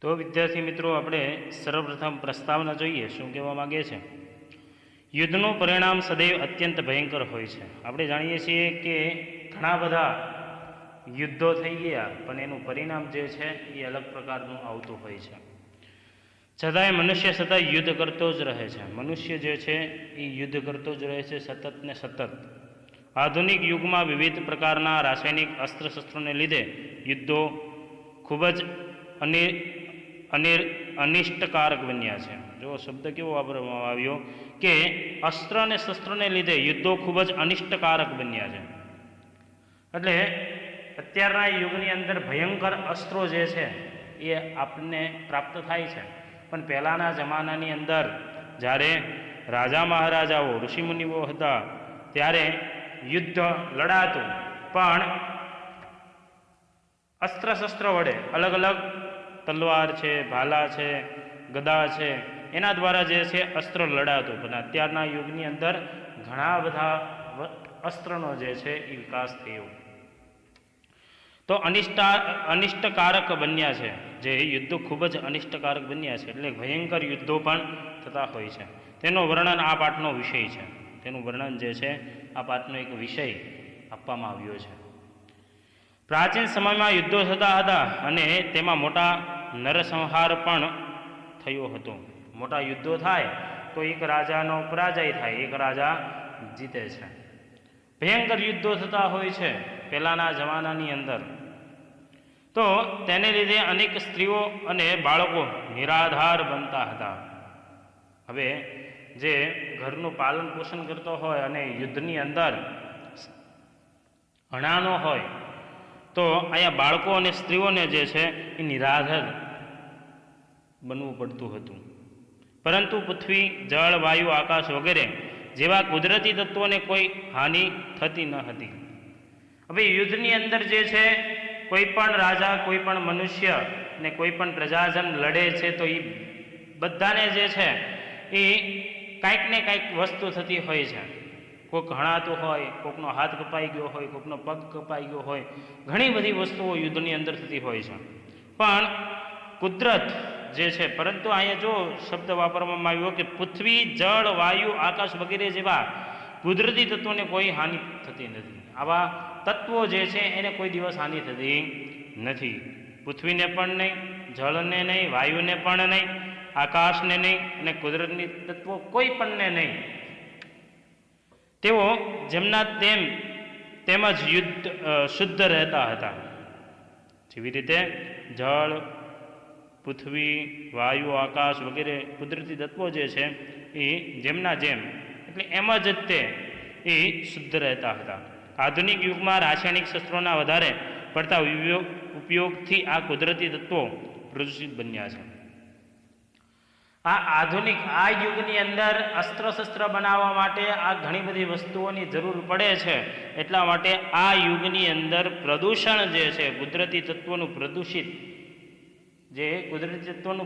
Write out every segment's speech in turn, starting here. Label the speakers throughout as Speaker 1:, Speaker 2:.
Speaker 1: તો વિદ્યાર્થી મિત્રો, આપણે સર્વપ્રથમ પ્રસ્તાવના જોઈએ. શું કહેવા માગે છે? યુદ્ધનું પરિણામ સદૈવ અત્યંત ભયંકર હોય છે. આપણે જાણીએ છીએ કે ઘણા બધા યુદ્ધો થઈ ગયા, પણ એનું પરિણામ જે છે એ અલગ પ્રકારનું આવતું હોય છે. છતાંય મનુષ્ય સતત યુદ્ધ કરતો જ રહે છે. મનુષ્ય જે છે એ યુદ્ધ કરતો જ રહે છે, સતત ને સતત. આધુનિક યુગમાં વિવિધ પ્રકારના રાસાયણિક અસ્ત્રશસ્ત્રોને લીધે યુદ્ધો ખૂબ જ અનિષ્ટકારક બન્યા છે. જો શબ્દ કેવો વાપરવામાં આવ્યો કે અસ્ત્ર અને શસ્ત્રોને લીધે યુદ્ધો ખૂબ જ અનિષ્ટકારક બન્યા છે. એટલે અત્યારના યુગની અંદર ભયંકર અસ્ત્રો જે છે એ આપણને પ્રાપ્ત થાય છે, પણ પહેલાંના જમાનાની અંદર જ્યારે રાજા મહારાજાઓ ઋષિમુનિઓ હતા ત્યારે યુદ્ધ લડાતું, પણ અસ્ત્રશસ્ત્ર વડે અલગ અલગ તલવાર છે, ભાલા છે, ગદા છે, એના દ્વારા જે છે અસ્ત્ર લડાતું. પણ અત્યારના યુગની અંદર ઘણા બધા અસ્ત્રનો જે છે એ વિકાસ થયો, તો અનિષ્ટકારક બન્યા છે. જે યુદ્ધો ખૂબ જ અનિષ્ટકારક બન્યા છે, એટલે ભયંકર યુદ્ધો પણ થતા હોય છે. તેનું વર્ણન આ પાઠનો વિષય છે. તેનું વર્ણન જે છે આ પાઠનો એક વિષય આપવામાં આવ્યો છે. પ્રાચીન સમયમાં યુદ્ધો થતા હતા અને તેમાં મોટા નરસંહાર પણ થયો હતો. મોટા યુદ્ધો થાય તો એક રાજાનો પરાજય થાય, એક રાજા જીતે છે. ભયંકર યુદ્ધો થતા હોય છે પહેલાંના જમાનાની અંદર. તો તેને લીધે અનેક સ્ત્રીઓ અને બાળકો નિરાધાર બનતા હતા. હવે જે ઘરનું પાલન પોષણ કરતો હોય અને યુદ્ધની અંદર અણાનો હોય, તો અહીંયા બાળકો અને સ્ત્રીઓને જે છે એ નિરાધાર બનવું પડતું હતું. પરંતુ પૃથ્વી, જળ, વાયુ, આકાશ વગેરે જેવા કુદરતી તત્વોને કોઈ હાનિ થતી ન હતી. હવે યુદ્ધની અંદર જે છે કોઈ પણ રાજા, કોઈ પણ મનુષ્ય ને કોઈ પણ પ્રજાજન લડે છે તો એ બધાને જે છે એ કાંઈક ને કાંઈક વસ્તુ થતી હોય છે. કોઈક હણાતું હોય, કોઈકનો હાથ કપાઈ ગયો હોય, કોઈકનો પગ કપાઈ ગયો હોય, ઘણી બધી વસ્તુઓ યુદ્ધની અંદર થતી હોય છે. પણ કુદરત જે છે, પરંતુ અહીંયા જો શબ્દ વાપરવામાં આવ્યો કે પૃથ્વી, જળ, વાયુ, આકાશ વગેરે જેવા કુદરતી તત્વોને કોઈ હાનિ થતી નથી. આવા તત્વો જે છે એને કોઈ દિવસ હાનિ થતી નથી. પૃથ્વીને પણ નહીં, જળને નહીં, વાયુને પણ નહીં, આકાશને નહીં, અને કુદરતની તત્વો કોઈ પણને નહીં. તેઓ જેમના તેમજ શુદ્ધ રહેતા હતા. જેવી રીતે જળ, પૃથ્વી, વાયુ, આકાશ વગેરે કુદરતી તત્વો જે છે એ જેમના જેમ, એટલે એમ જ તે એ શુદ્ધ રહેતા હતા. આધુનિક યુગમાં રાસાયણિક શસ્ત્રોના વધારે પડતા ઉપયોગથી આ કુદરતી તત્વો પ્રદૂષિત બન્યા છે. આ યુગની અંદર અસ્ત્ર-શસ્ત્ર બનાવવા માટે આ ઘણી બધી વસ્તુઓની જરૂર પડે છે. એટલા માટે આ યુગની અંદર પ્રદૂષણ જે છે, કુદરતી તત્વોનું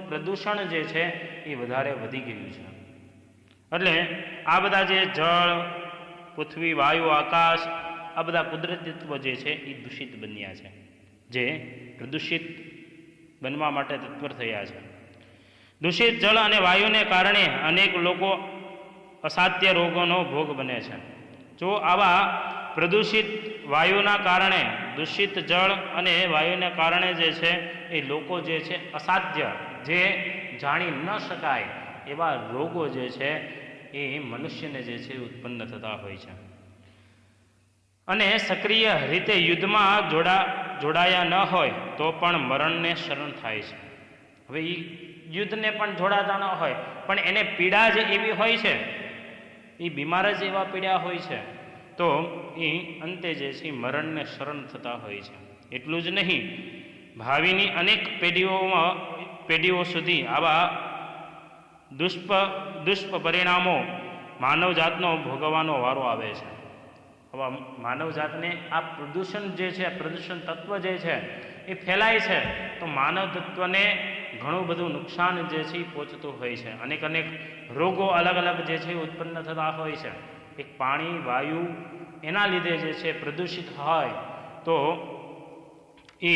Speaker 1: પ્રદૂષણ જે છે એ વધારે વધી ગયું છે. એટલે આ બધા જે જળ, પૃથ્વી, વાયુ, આકાશ, આ બધા કુદરતી તત્વો જે છે એ દૂષિત બન્યા છે, જે પ્રદૂષિત બનવા માટે તત્પર થયા છે. દૂષિત જળ અને વાયુને કારણે અનેક લોકો અસાધ્ય રોગોનો ભોગ બને છે. જો આવા પ્રદૂષિત વાયુના કારણે, દૂષિત જળ અને વાયુને કારણે જે છે એ લોકો જે છે અસાધ્ય, જે જાણી ન શકાય એવા રોગો જે છે એ મનુષ્યને જે છે ઉત્પન્ન થતા હોય છે. અને સક્રિય રીતે યુદ્ધમાં જોડાયા ન હોય તો પણ મરણને શરણ થાય છે. હવે એ યુદ્ધને પણ જોડાતા ન હોય, પણ એને પીડા જ એવી હોય છે, એ બીમાર જ એવા પીડા હોય છે, તો એ અંતે જે છે મરણને શરણ થતા હોય છે. એટલું જ નહીં, ભાવિની અનેક પેઢીઓ સુધી આવા દુષ્પરિણામો માનવજાતનો ભોગવવાનો વારો આવે છે. આવા માનવજાતને આ પ્રદૂષણ જે છે, પ્રદૂષણ તત્વ જે છે એ ફેલાય છે, તો માનવ તત્વને ઘણું બધું નુકસાન જે છે એ પહોંચતું હોય છે. અનેક રોગો અલગ અલગ જે છે ઉત્પન્ન થતા હોય છે. એક પાણી, વાયુ એના લીધે જે છે પ્રદૂષિત હોય તો એ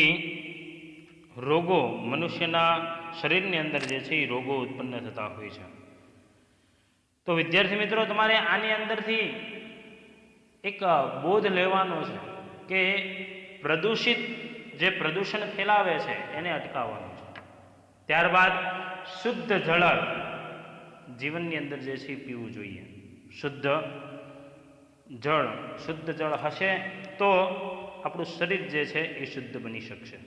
Speaker 1: રોગો મનુષ્યના શરીરની અંદર જે છે એ રોગો ઉત્પન્ન થતા હોય છે. તો વિદ્યાર્થી મિત્રો, તમારે આની અંદરથી એક બોધ લેવાનો છે કે પ્રદૂષિત જે પ્રદૂષણ ફેલાવે છે એને અટકાવવાનું છે. ત્યારબાદ શુદ્ધ જળ જીવનની અંદર જે છે એ પીવું જોઈએ. શુદ્ધ જળ હશે તો આપણું શરીર જે છે એ શુદ્ધ બની શકશે.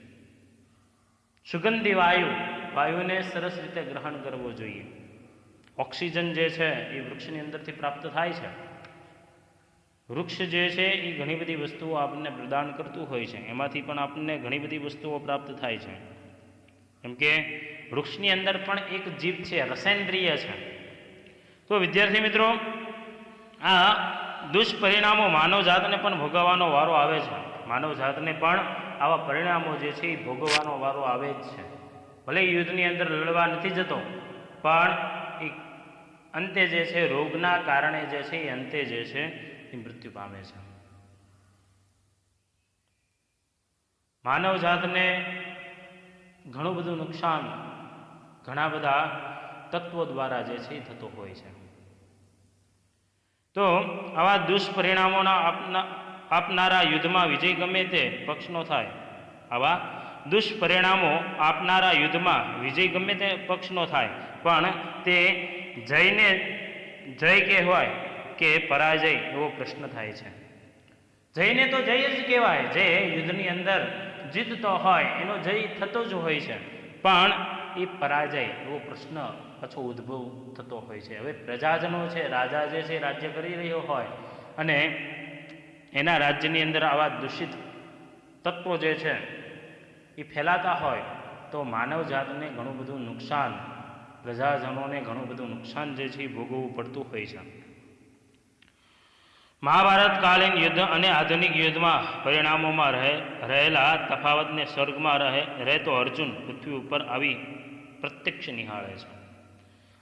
Speaker 1: સુગંધી વાયુને સરસ રીતે ગ્રહણ કરવો જોઈએ. ઓક્સિજન જે છે એ વૃક્ષની અંદરથી પ્રાપ્ત થાય છે. વૃક્ષ જે છે એ ઘણી બધી વસ્તુઓ આપણને પ્રદાન કરતું હોય છે. એમાંથી પણ આપણને ઘણી બધી વસ્તુઓ પ્રાપ્ત થાય છે. કેમ કે વૃક્ષની અંદર પણ એક જીવ છે, રસેન્દ્રિય છે. તો વિદ્યાર્થી મિત્રો, આ દુષ્પરિણામો માનવજાતને પણ ભોગવવાનો વારો આવે છે. માનવજાતને પણ આવા પરિણામો જે છે એ ભોગવવાનો વારો આવે જ છે. ભલે યુદ્ધની અંદર લડવા નથી જતો, પણ એ અંતે જે છે રોગના કારણે જે છે એ અંતે જે છે એ મૃત્યુ પામે છે. માનવજાતને ઘણું બધું નુકસાન ઘણા બધા તત્વો દ્વારા જે છે એ થતો હોય છે. તો આવા દુષ્પરિણામોના આપનારા યુદ્ધમાં વિજય ગમે તે પક્ષનો થાય, આવા દુષ્પરિણામો આપનારા યુદ્ધમાં વિજય ગમે તે પક્ષનો થાય, પણ તે જય કહેવાય કે પરાજય એવો પ્રશ્ન થાય છે. જયને તો જય જ કહેવાય. જે યુદ્ધની અંદર જીતતો હોય એનો જય થતો જ હોય છે, પણ એ પરાજય એવો પ્રશ્ન પાછો ઉદ્ભવ થતો હોય છે. હવે પ્રજાજનો છે, રાજા જે છે રાજ્ય કરી રહ્યો હોય અને એના રાજ્યની અંદર આવા દૂષિત તત્વો જે છે એ ફેલાતા હોય તો માનવજાતને ઘણું બધું નુકસાન, પ્રજાજનોને ઘણું બધું નુકસાન જે છે એ ભોગવવું પડતું હોય છે. મહાભારતકાલીન યુદ્ધ અને આધુનિક યુદ્ધમાં પરિણામોમાં રહેલા તફાવતને સ્વર્ગમાં રહેતો અર્જુન પૃથ્વી ઉપર આવી પ્રત્યક્ષ નિહાળે છે.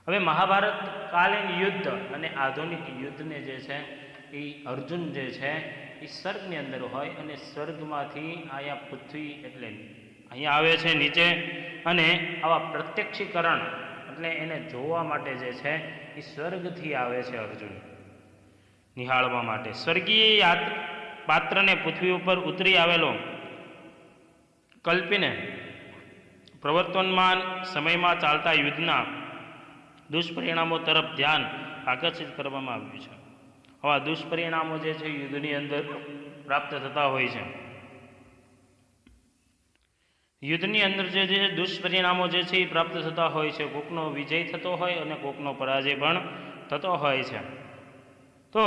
Speaker 1: હવે મહાભારતકાલીન યુદ્ધ અને આધુનિક યુદ્ધને જે છે એ અર્જુન જે છે એ સ્વર્ગની અંદર હોય અને સ્વર્ગમાંથી અહીંયા પૃથ્વી એટલે અહીંયા આવે છે નીચે, અને આવા પ્રત્યક્ષીકરણ એટલે એને જોવા માટે જે છે એ સ્વર્ગથી આવે છે અર્જુન નિહાળવા માટે. સ્વર્ગીય પાત્રને પૃથ્વી ઉપર ઉતરી આવેલો કલ્પીને પ્રવર્તમાન સમયમાં ચાલતા યુદ્ધના દુષ્પરિણામો તરફ ધ્યાન આકર્ષિત કરવામાં આવ્યું છે. આવા દુષ્પરિણામો જે છે યુદ્ધની અંદર પ્રાપ્ત થતા હોય છે. યુદ્ધની અંદર જે દુષ્પરિણામો જે છે એ પ્રાપ્ત થતા હોય છે. કોકનો વિજય થતો હોય અને કોકનો પરાજય પણ થતો હોય છે. તો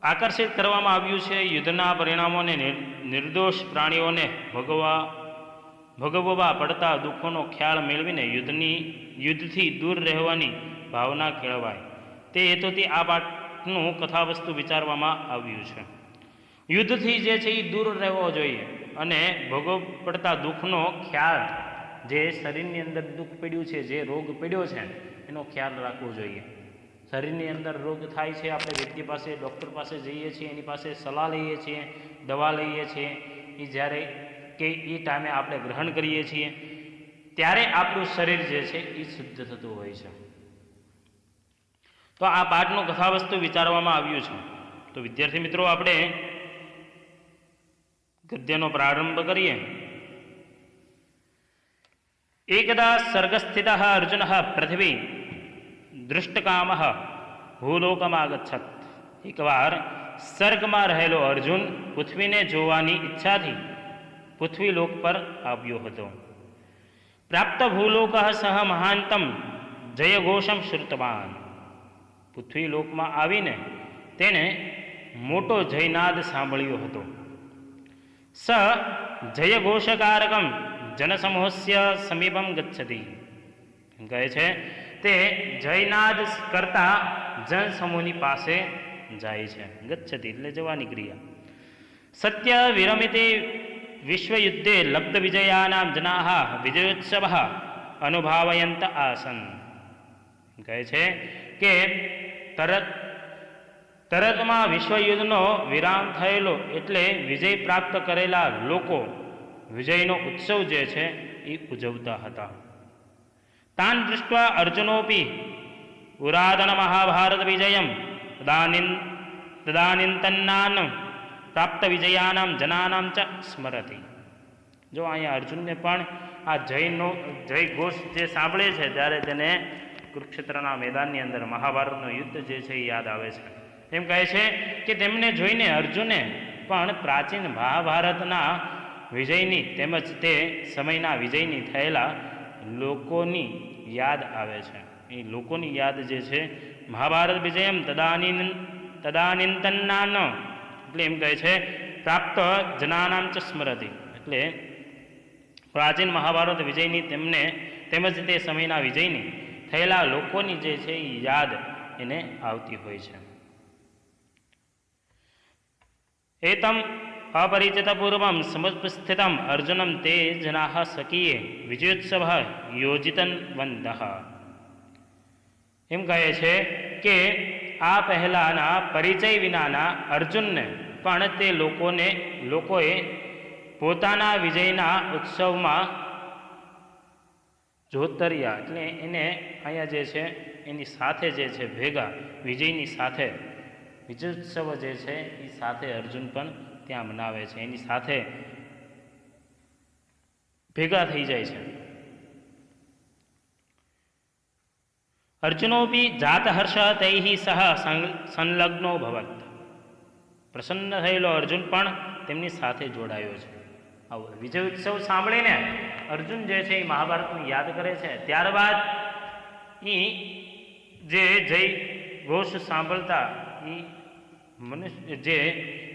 Speaker 1: આકર્ષિત કરવામાં આવ્યું છે યુદ્ધના પરિણામોને નિર્દોષ પ્રાણીઓને ભોગવવા પડતા દુઃખોનો ખ્યાલ મેળવીને યુદ્ધથી દૂર રહેવાની ભાવના કેળવાય. તે હેતુથી આ પાઠનું કથાવસ્તુ વિચારવામાં આવ્યું છે. યુદ્ધથી જે છે એ દૂર રહેવો જોઈએ અને ભોગવ પડતા દુઃખનો ખ્યાલ, જે શરીરની અંદર દુઃખ પડ્યું છે, જે રોગ પડ્યો છે એનો ખ્યાલ રાખવો જોઈએ. શરીરની અંદર રોગ થાય છે, આપણે વ્યક્તિ પાસે, ડૉક્ટર પાસે જઈએ છીએ, એની પાસે સલાહ લઈએ છીએ, દવા લઈએ છીએ. એ જ્યારે કે એ ટાઈમે આપણે ગ્રહણ કરીએ છીએ ત્યારે આપણું શરીર જે છે એ શુદ્ધ થતું હોય છે. તો આ પાઠનું કથાવસ્તુ વિચારવામાં આવ્યું છે. તો વિદ્યાર્થી મિત્રો, આપણે ગદ્યનો પ્રારંભ કરીએ. એકદા સર્ગસ્થિત અર્જુન પૃથ્વી દૃષ્ટકામ ભૂલોકમાગચ્છત. એકવાર સર્ગમાં રહેલો અર્જુન પૃથ્વીને જોવાની ઈચ્છાથી પૃથ્વીલોક પર આવ્યો હતો. પ્રાપ્ત ભૂલોક સહ મહાંતમ જયઘોષમ શ્રુતવાન. પૃથ્વીલોકમાં આવીને તેણે મોટો જયનાદ સાંભળ્યો હતો. સ જયઘોષકારકમ જનસમૂહસ્ય સમીપમ ગચ્છતિ. કહે છે તે જયનાદ કરતા જનસમૂહની પાસે જાય છે. ગચ્છતિ એટલે જવાની ક્રિયા. સત્ય વિરમિતે વિશ્વયુદ્ધે લબ્ધ વિજયાનામ જનાઃ વિજયોત્સવ અનુભાવયંત આસન. કહે છે કે તરતમાં વિશ્વયુદ્ધનો વિરામ થયેલો એટલે વિજય પ્રાપ્ત કરેલા લોકો વિજયનો ઉત્સવ જે છે એ ઉજવતા હતા. तान् दृष्ट्वा अर्जुनोऽपि पुरातनमहाभारतविजयं तदानीन्तनान् प्राप्तविजयानां जनानां च स्मरति। जो અહીંયા અર્જુનને પણ આ જય ઘોષ જે સાંભળે છે ત્યારે તેને કુરુક્ષેત્રના મેદાનની અંદર મહાભારતનું યુદ્ધ જે છે એ યાદ આવે છે. એમ કહે છે કે તેમને જોઈને અર્જુને પણ પ્રાચીન મહાભારતના વિજયની તેમજ તે સમયના વિજયની થયેલા લોકોની યાદ આવે છે. એ લોકોની યાદ જે છે મહાભારત વિજયમ તદાનીંતનાન એટલે એમ કહે છે પ્રાપ્ત જનાનામ ચ સ્મરતિ એટલે પ્રાચીન મહાભારત વિજયની તેમને તેમજ તે સમયના વિજયની થયેલા લોકોની જે છે એ યાદ એને આવતી હોય છે. એતમ अपरिचितपूर्वं समुपस्थितम् अर्जुनं ते जनाः स्वकीये विजयोत्सवः योजितवन्तः. એમ કહે છે કે આ પહેલાંના પરિચય વિનાના અર્જુનને પણ તે લોકોએ પોતાના વિજયના ઉત્સવમાં જોતર્યા એટલે એને અહીંયા જે છે એની સાથે જે છે ભેગા વિજયની સાથે વિજયોત્સવ જે છે એ સાથે અર્જુન પણ ત્યાં મનાવે છે, એની સાથે ભેગા થઈ જાય છે. અર્જુનોપી જાતહર્ષ તૈઃ સહ સંલગ્નો ભવત. પ્રસન્ન થયેલો અર્જુન પણ તેમની સાથે જોડાયો છે. આવો વિજય ઉત્સવ સાંભળીને અર્જુન જે છે એ મહાભારતને યાદ કરે છે. ત્યારબાદ એ જે જય ઘોષ સાંભળતા એ મનુષ્ય જે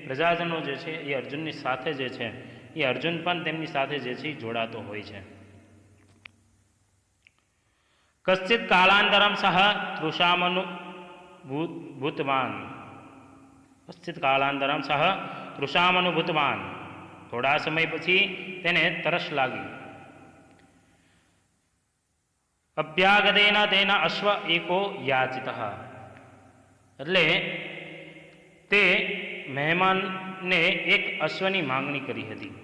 Speaker 1: પ્રજાજનો જે છે એ અર્જુનની સાથે જે છે એ અર્જુન પણ તેમની સાથે જે છે એ જોડાતો હોય છે. કશ્ચિત કાલાંતરમ સહ તૃષામનુભૂતવાન. કશ્ચિત કાલાંતરમ સહ તૃષામનુભૂતવાન. થોડા સમય પછી તેને તરસ લાગી. અભ્યાગતેન તેન અશ્વ એકો યાચિતઃ. એટલે તે મહેમાનને એક અશ્વની માંગણી કરી હતી.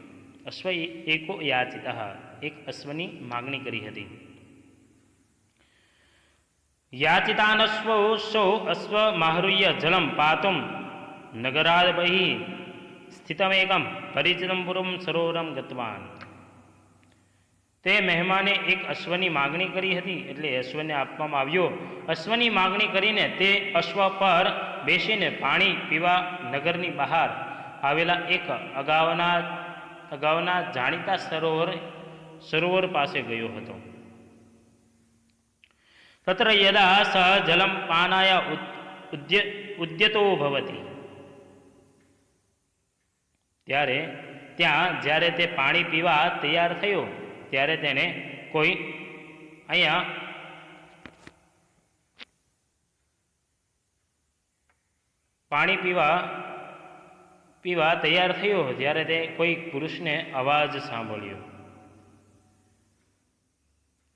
Speaker 1: અશ્વ એકો યાચિતઃ, એક અશ્વની માંગણી કરી હતી. યાચિતાનશ્વસો અશ્વ માહૃય જલમ પાતુમ નગરાદ બહિ સ્થિતમેકમ પરિચિતમ પુરમ સરોવરમ ગતવાન. તે મહેમાને એક અશ્વની માગણી કરી હતી એટલે અશ્વને આપવામાં આવ્યો. અશ્વની માગણી કરીને તે અશ્વ પર બેસીને પાણી પીવા નગરની બહાર આવેલા એક અગાઉના જાણીતા સરોવર પાસે ગયો હતો. તત્ર યદા સ જલમ પાનાય ઉદ્યતો ભવતી. જ્યારે તે પાણી પીવા તૈયાર થયો ત્યારે તેને કોઈ અહીંયા પાણી પીવા તૈયાર થયો ત્યારે તે કોઈ પુરુષને અવાજ સાંભળ્યો.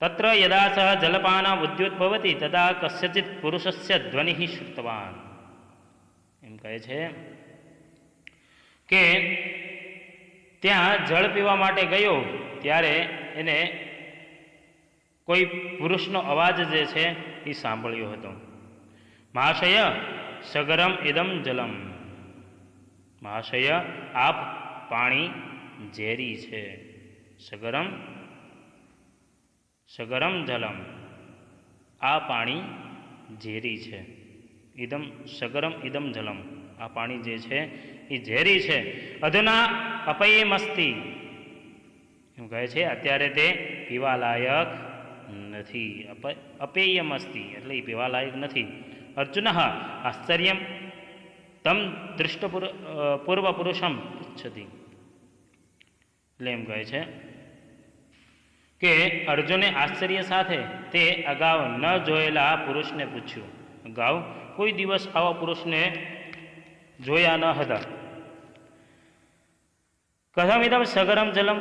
Speaker 1: તત્ર યદા સહ જલપાના ઉદ્યોતભવતી તદા કસ્યચિત પુરુષસ્ય ધ્વનિ શ્રુતવાન. એમ કહે છે કે ત્યાં જળ પીવા માટે ગયો ત્યારે એને કોઈ પુરુષનો અવાજ જે છે એ સાંભળ્યો હતો. મહાશય સગરમ ઇદમ જલમ. મહાશય આપ પાણી ઝેરી છે. સગરમ જલમ, આ પાણી ઝેરી છે. સગરમ ઇદમ જલમ, આ પાણી જે છે એ ઝેરી છે. અધુના અપયમસ્તી. એમ કહે છે અત્યારે તે પીવા લાયક નથી. અપેયમસ્તી એટલે એ પીવા લાયક નથી. અર્જુન આશ્ચર્યમ તમ દૃષ્ટ પૂર્વ પુરુષમ પૃચ્છતિ. એટલે એમ કહે છે કે અર્જુને આશ્ચર્ય સાથે તે અગાઉ ન જોયેલા પુરુષને પૂછ્યું. અગાઉ કોઈ દિવસ આવા પુરુષને જોયા ન હતા. કથમિદમ સગરમ જલમ,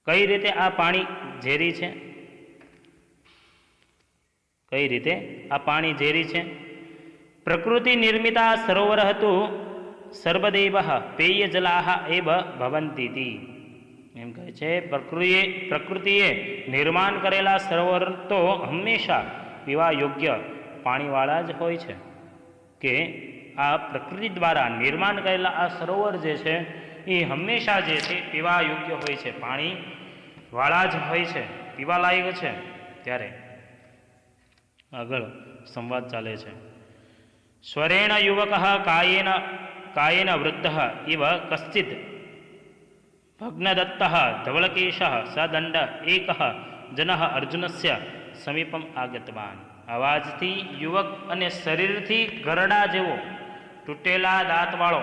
Speaker 1: કઈ રીતે આ પાણી ઝેરી છે? કઈ રીતે આ પાણી ઝેરી છે? પ્રકૃતિ નિર્મિતા સરોવર હતું સર્વદેવ પેય જલાહ એવ ભવંતી. એમ કહે છે પ્રકૃતિએ નિર્માણ કરેલા સરોવર તો હંમેશા પીવા યોગ્ય પાણીવાળા જ હોય છે. કે આ પ્રકૃતિ દ્વારા નિર્માણ કરેલા આ સરોવર જે છે એ હંમેશા જે છે પીવા યોગ્ય હોય છે, પાણીવાળા જ હોય છે, પીવા લાયક છે. ત્યારે આગળ સંવાદ ચાલે છે. સ્વરેણ યુવક કાયેન વૃદ્ધ ઇવ કશ્ચિદ ભગ્નદત્ત ધવલકેશ સદંડ એક જન અર્જુનસ્ય સમીપમ આગતવાન. અવાજથી યુવક અને શરીરથી ગરડા જેવો, તૂટેલા દાંતવાળો,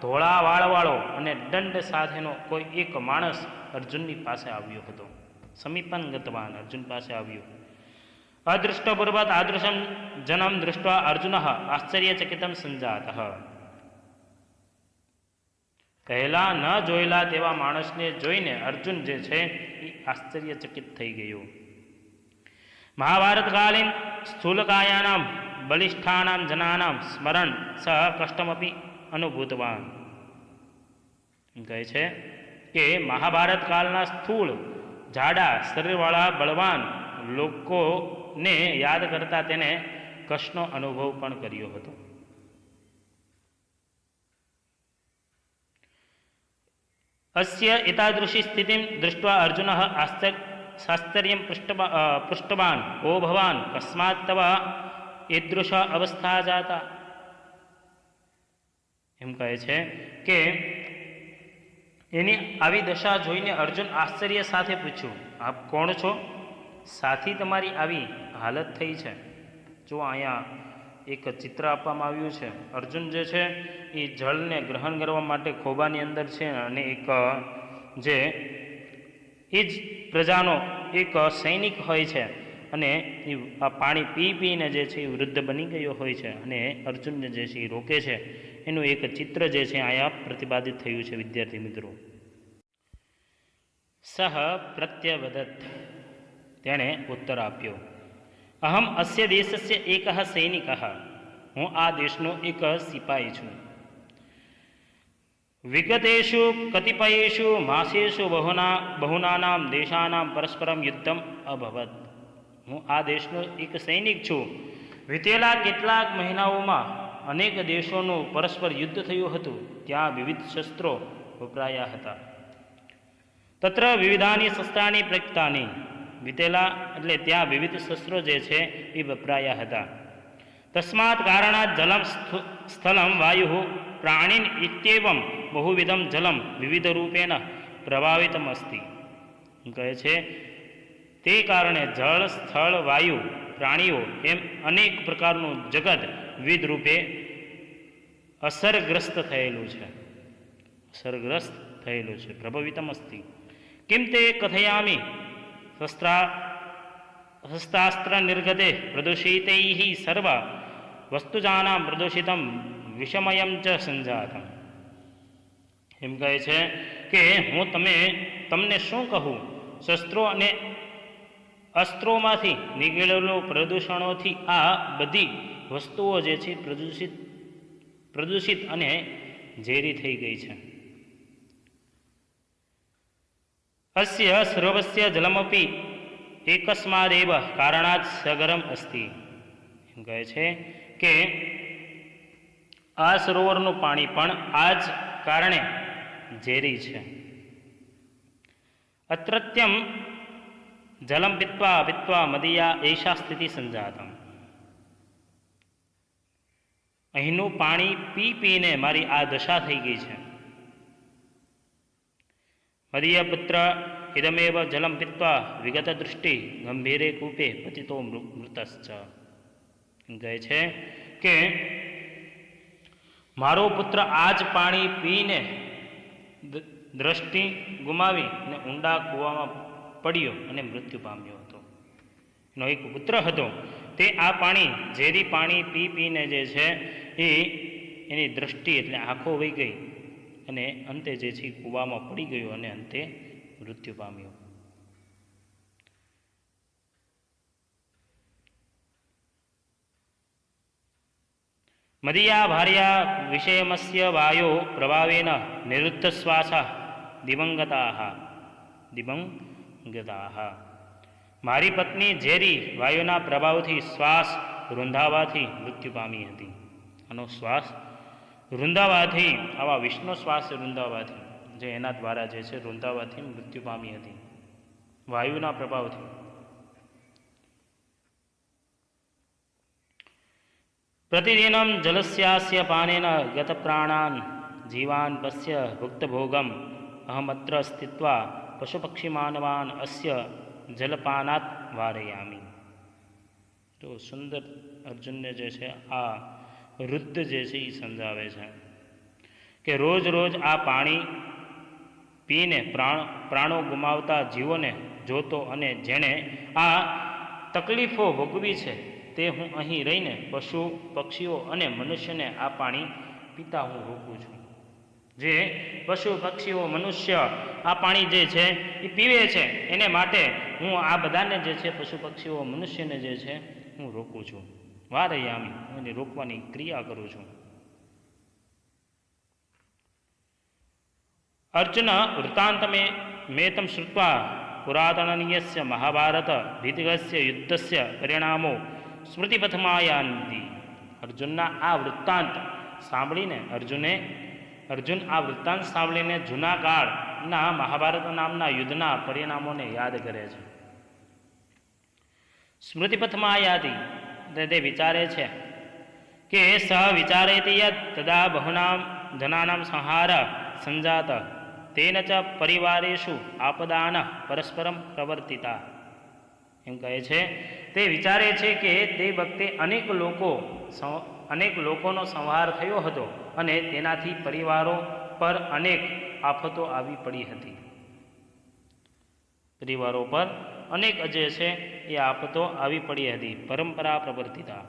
Speaker 1: ધોળા વાળવાળો અને દંડ સાથેનો કોઈ એક માણસ અર્જુનની પાસે આવ્યો હતો. સમીપમ ગતવાન, અર્જુન પાસે આવ્યો. અદૃષ્ટપૂર્વક આદૃશમ જનમ દૃષ્ટ્વા અર્જુન આશ્ચર્યચકિતમ સંજાત. પહેલા ન જોયેલા તેવા માણસને જોઈને અર્જુન જે છે એ આશ્ચર્યચકિત થઈ ગયો. મહાભારતકાલીન સ્થૂલકાયાનામ બલિષ્ઠાનામ જનાનામ સ્મરણ સ કષ્ટમપી અનુભૂતવાન. કહે છે કે મહાભારત કાળના સ્થૂળ જાડા શરીરવાળા બળવાન લોકોને યાદ કરતા તેને કષ્ટનો અનુભવ પણ કર્યો હતો. અસ્ય એતાદૃશી સ્થિતિમ દૃષ્ટ્વા અર્જુન શાસ્ત્ર્યમ પૃષ્ટવાન ઓ ભવાન કસ્માત તવ ઈદૃશ અવસ્થા જાતા. એમ કહે છે કે એની આવી દશા જોઈને અર્જુન આશ્ચર્ય સાથે પૂછ્યું, આપ કોણ છો? સાથી તમારી આવી હાલત થઈ છે. જો અહીંયા એક ચિત્ર આપવામાં આવ્યું છે. અર્જુન જે છે એ જળને ગ્રહણ કરવા માટે ખોબાની અંદર છે અને એક જે એ જ પ્રજાનો એક સૈનિક હોય છે અને એ આ પાણી પી પીને જે છે એ વૃદ્ધ બની ગયો હોય છે અને અર્જુનને જે છે એ રોકે છે. એનું એક ચિત્ર જે છે અહીંયા પ્રતિપાદિત થયું છે. વિદ્યાર્થી મિત્રો, સહ પ્રત્યવદત, તેણે ઉત્તર આપ્યો, અહમ અસ્ય દેશસ્ય એક સૈનિક, હું આ દેશનો એક સિપાહી છું. વિગતેષુ કતિપયેષુ માસેષુ બહુનાનામ દેશાનામ પરસ્પરમ યુદ્ધમ અભવત. હું આ દેશનો એક સૈનિક છું. વીતેલા કેટલાક મહિનાઓમાં અનેક દેશોનું પરસ્પર યુદ્ધ થયું હતું. ત્યાં વિવિધ શસ્ત્રો વપરાયા હતા. તત્ર વિવિધાની શસ્ત્રાણી પ્રયુક્તાની. વીતેલા એટલે ત્યાં વિવિધ શસ્ત્રો જે છે એ વપરાયા હતા. તસ્માત કારણાત જલમ સ્થલમ વાયુ પ્રાણીન ઇત્યેવમ બહુવિધમ જલમ વિવિધ રૂપેણ પ્રભાવિતમ અસ્તિ. કહે છે તે કારણે જળ, સ્થળ, વાયુ, પ્રાણીઓ એમ અનેક પ્રકારનું જગત વિવિધ રૂપે અસરગ્રસ્ત થયેલું છે. અસરગ્રસ્ત થયેલું છે, પ્રભાવિતમ અસ્તિ. કિમ તે કથયામિ શસ્ત્રાસ્ત્ર નિર્ગતે પ્રદૂષિતૈઃ સર્વ વસ્તુજાનામ પ્રદૂષિતમ વિષમયમ ચ સંજાતમ. એમ કહે છે કે હું તમને શું કહું? શસ્ત્રો અને અસ્ત્રોમાંથી નીકળેલો પ્રદૂષણોથી આ બધી વસ્તુઓ જે છે પ્રદૂષિત અને ઝેરી થઈ ગઈ છે. અસ્ય સરોવરસ્ય જલમપી એકસ્માદેવ કારણાત સગરમ અસ્તિ. એમ કહે છે કે આ સરોવરનું પાણી પણ આ જ કારણે ઝેરી છે. અત્રત્યમ જલમ પીત્વા પીત્વા મદીયા એષા સ્થિતિ સંજાતમ. અહીંનું પાણી પી પીને મારી આ દશા થઈ ગઈ છે. મદીય પુત્ર ઇદમેવ જલમ પીત્વા વિગત દૃષ્ટિ ગંભીરે કૂપે પતિતો મૃતશ્ચ. કહે છે કે મારો પુત્ર આ જ પાણી પીને દ્રષ્ટિ ગુમાવી અને ઊંડા કૂવામાં પડ્યો અને મૃત્યુ પામ્યો હતો. એનો એક પુત્ર હતો, તે આ પાણી ઝેરી પાણી પી પીને જે છે એની દ્રષ્ટિ એટલે આંખો વહી ગઈ અને અંતે જે છે કૂવામાં પડી ગયો અને અંતે મૃત્યુ પામ્યો. મદીયા ભાર્યા વિષયમસ્ય વાયો પ્રભાવેન નિરુદ્ધ શ્વાસા દિવંગતા. દિવંગતાઃ. મારી પત્ની ઝેરી વાયુના પ્રભાવથી શ્વાસ રૂંધાવાથી મૃત્યુ પામી હતી. આનો શ્વાસ રૂંધાવાથી, આવા વિષ્ણુ શ્વાસ રૂંધાવાથી, જે એના દ્વારા જે છે રૂંધાવાથી મૃત્યુ પામી હતી વાયુના પ્રભાવથી. પ્રતિદિનમ જલસ્યાસ્ય પાનેન ગત પ્રાણાન જીવાન પશ્ય ભુક્તભોગમ અહમત્ર સ્થિત્વા પશુપક્ષીમાનવાન અસ્ય જલપાનાત વારયામી. તો સુંદર અર્જુનને જે છે આ વૃદ્ધ જે છે એ સમજાવે છે કે રોજ રોજ આ પાણી પીને પ્રાણો ગુમાવતા જીવોને જોતો અને જેણે આ તકલીફો ભોગવી છે તે હું અહીં રહીને પશુ પક્ષીઓ અને મનુષ્યને આ પાણી પીતા હું રોકું છું. જે પશુ પક્ષીઓ મનુષ્ય આ પાણી જે છે એ પીવે છે એને માટે હું આ બધાને જે છે પશુ પક્ષીઓ મનુષ્યને જે છે હું રોકું છું. વારયામી, હું એને રોકવાની ક્રિયા કરું છું. અર્જુન વૃત્તાંતમેતમ શ્રુત્વા પુરાતનીયસ્ય મહાભારત ભીતિગસ્ય યુદ્ધસ્ય પરિણામો સ્મૃતિપથમાયાન્તિ. અર્જુનના આ વૃત્તાંત સાંભળીને અર્જુન આ વૃત્તાંત સાંભળીને જૂના કાળના મહાભારત નામના યુદ્ધના પરિણામોને યાદ કરે છે. સ્મૃતિપથમાયાતિ, તે વિચારે છે કે સહ વિચારેતિ યદ તદા બહુનામ જનાનામ સંહાર સંજાત તેન ચ પરિવારેષુ આપદાન પરસ્પરમ પ્રવર્તિતા. એમ કહે છે તે વિચારે છે કે તે વખતે અનેક લોકોનો સંહાર થયો હતો અને તેનાથી પરિવારો પર અનેક આફતો આવી પડી હતી. પરિવારો પર અનેક જે છે એ આફતો આવી પડી હતી. પરંપરા પ્રવર્તિતા.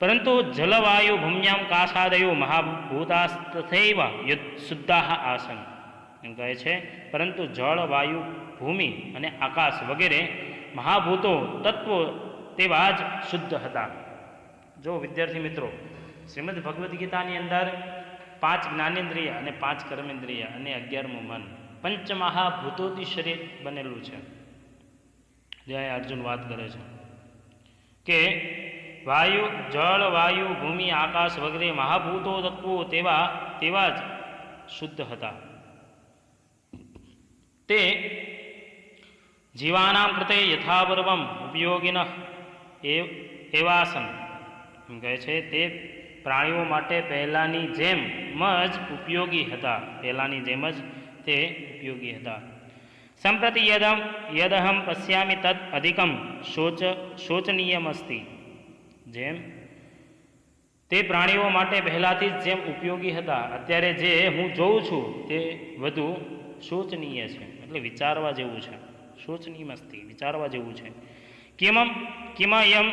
Speaker 1: પરંતુ જલવાયુ ભૂમ્યામ કાશાદયો મહાભૂતાસ્તથૈવ શુદ્ધાઃ આસન. એમ કહે છે પરંતુ જળ વાયુ ભૂમિ અને આકાશ વગેરે મહાભૂતો તત્વો તેવા જ શુદ્ધ હતા. જો વિદ્યાર્થી મિત્રો, શ્રીમદ ભગવદ્ ગીતાની અંદર 5 જ્ઞાનેન્દ્રિય અને 5 કર્મેન્દ્રિય અને 11મું મન, પંચમહાભૂતોથી શરીર બનેલું છે. જ્યાં અર્જુન વાત કરે છે કે જળ વાયુ ભૂમિ આકાશ વગેરે મહાભૂતો તત્વો તેવા જ શુદ્ધ હતા. તે જીવાનામ કૃતે યથાપૂર્વમ ઉપયોગિન એવાસન. એમ કહે છે તે પ્રાણીઓ માટે પહેલાની જેમ જ ઉપયોગી હતા. પહેલાની જેમ જ તે ઉપયોગી હતા. સંપ્રતિ યદહમ પશ્યામિ તદ અધિકમ શોચનીયમસ્તિ. જેમ તે પ્રાણીઓ માટે પહેલાથી જ જેમ ઉપયોગી હતા, અત્યારે જે હું જોઉં છું તે વધુ શોચનીય છે, એટલે વિચારવા જેવું છે. શોચનીયમસ્તિ, વિચારવા જેવું છે. કિમયમ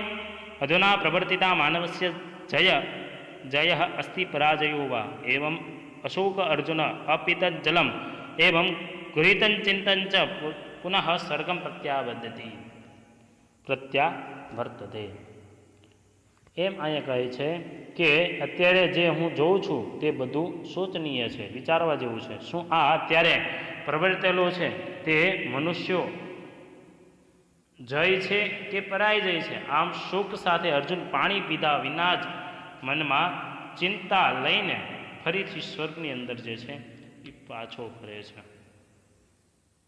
Speaker 1: અધુના પ્રવર્તિતા માનવસ્ય જય અસ્તિ પરાજયો વા એવં અશોક અર્જુન અપિત જલમ એવં ગૃહીતં ચિંતન ચ પુનઃ સર્ગમ પ્રત્યાવર્તતે. એમ અહીંયા કહે છે કે અત્યારે જે હું જોઉં છું તે બધું શોચનીય છે, વિચારવા જેવું છે. શું આ અત્યારે પ્રવર્તેલો છે તે મનુષ્યો જય છે કે પરાય જય છે? આમ શોક સાથે અર્જુન પાણી પીધા વિના જ મનમાં ચિંતા લઈને ફરીથી સ્વર્ગની અંદર જે છે એ પાછો ફરે છે.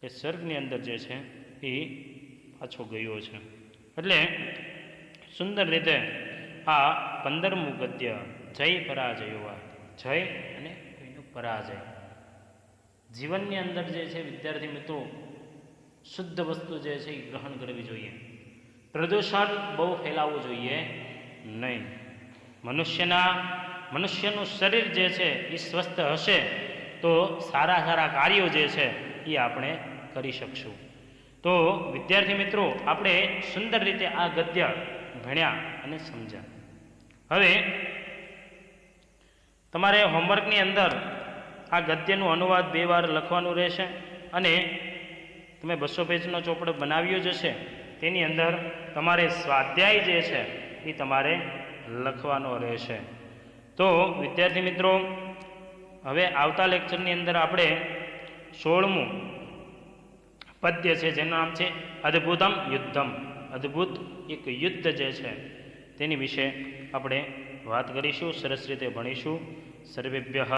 Speaker 1: એ સ્વર્ગની અંદર જે છે એ પાછો ગયો છે. એટલે સુંદર રીતે આ 15મું ગદ્ય જય પરાજયો, જય અને એનો પરાજય. જીવનની અંદર જે છે વિદ્યાર્થી મિત્રો શુદ્ધ વસ્તુ જે છે એ ગ્રહણ કરવી જોઈએ. પ્રદૂષણ બહુ ફેલાવવું જોઈએ નહીં. મનુષ્યનું શરીર જે છે એ સ્વસ્થ હશે તો સારા કાર્યો જે છે એ આપણે કરી શકશું. તો વિદ્યાર્થી મિત્રો આપણે સુંદર રીતે આ ગદ્ય ભણ્યા અને સમજ્યા. હવે તમારે હોમવર્કની અંદર આ ગદ્યનું અનુવાદ 2 વાર લખવાનું રહેશે અને તમે 200 પેજનો ચોપડો બનાવ્યો જ છે તેની અંદર તમારે સ્વાધ્યાય જે છે એ તમારે લખવાનો રહેશે. તો વિદ્યાર્થી મિત્રો હવે આવતા લેક્ચરની અંદર આપણે 16મું પદ્ય છે જેનું નામ છે અદ્ભુતમ યુદ્ધમ. અદ્ભુત એક યુદ્ધ જે છે તેની વિશે આપણે વાત કરીશું, સરસ રીતે ભણીશું. સર્વેભ્યઃ